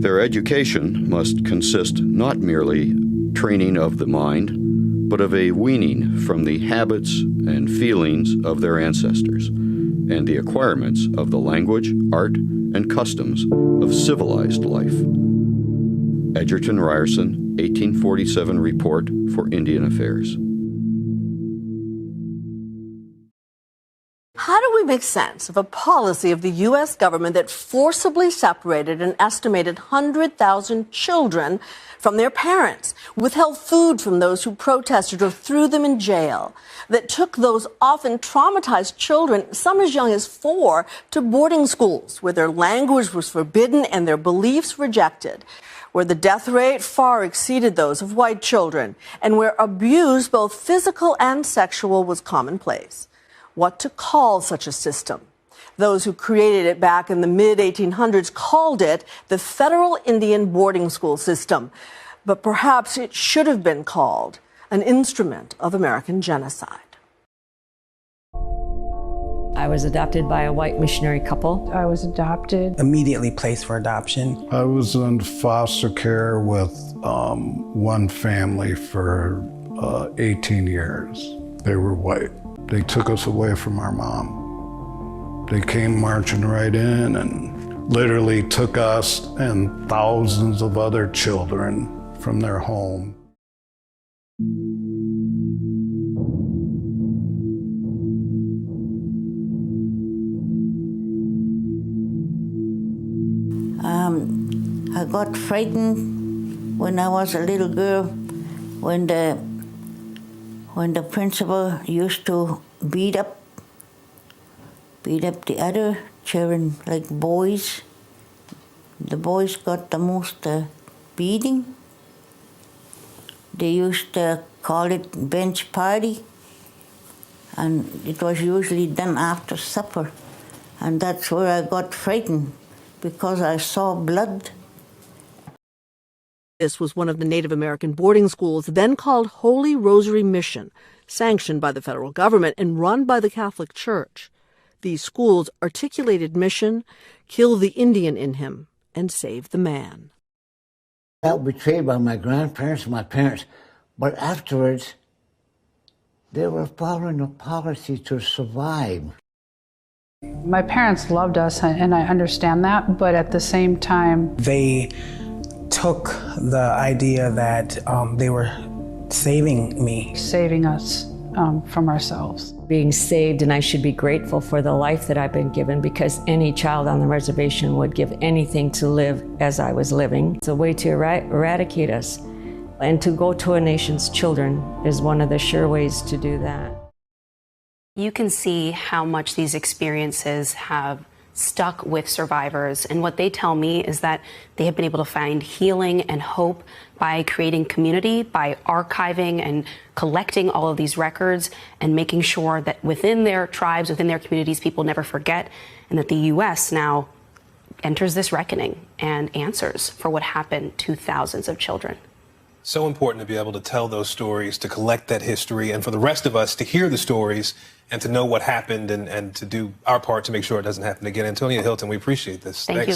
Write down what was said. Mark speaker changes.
Speaker 1: Their education must consist not merely training of the mind, but of a weaning from the habits and feelings of their ancestors and the acquirements of the language, art, and customs of civilized life. Edgerton Ryerson, 1847 Report for Indian Affairs.
Speaker 2: How do we make sense of a policy of the U.S. government that forcibly separated an estimated 100,000 children from their parents, withheld food from those who protested or threw them in jail, that took those often traumatized children, some as young as 4, to boarding schools where their language was forbidden and their beliefs rejected, where the death rate far exceeded those of white children, and where abuse, both physical and sexual, was commonplace? What to call such a system? Those who created it back in the mid-1800s called it the Federal Indian Boarding School System. But perhaps it should have been called an instrument of American genocide.
Speaker 3: I was adopted by a white missionary couple.
Speaker 4: I was adopted.
Speaker 5: Immediately placed for adoption.
Speaker 6: I was in foster care with one family for 18 years. They were white. They took us away from our mom. They came marching right in and literally took us and thousands of other children from their home.
Speaker 7: I got frightened when I was a little girl, when the principal used to beat up the other children, like boys. The boys got the most beating. They used to call it bench party, and it was usually done after supper. And that's where I got frightened, because I saw blood.
Speaker 2: This was one of the Native American boarding schools, then called Holy Rosary Mission, sanctioned by the federal government and run by the Catholic Church. These schools articulated mission, kill the Indian in him, and save the man.
Speaker 8: I felt betrayed by my grandparents and my parents, but afterwards, they were following a policy to survive.
Speaker 4: My parents loved us, and I understand that, but at the same time,
Speaker 5: they took the idea that they were saving me.
Speaker 4: Saving us from ourselves.
Speaker 3: Being saved, and I should be grateful for the life that I've been given, because any child on the reservation would give anything to live as I was living. It's a way to eradicate us. And to go to a nation's children is one of the sure ways to do that.
Speaker 9: You can see how much these experiences have stuck with survivors. And what they tell me is that they have been able to find healing and hope by creating community, by archiving and collecting all of these records and making sure that within their tribes, within their communities, people never forget, and that the U.S. now enters this reckoning and answers for what happened to thousands of children.
Speaker 10: So important to be able to tell those stories, to collect that history, and for the rest of us to hear the stories and to know what happened and to do our part to make sure it doesn't happen again. Antonia Hilton, we appreciate this.
Speaker 9: Thank you.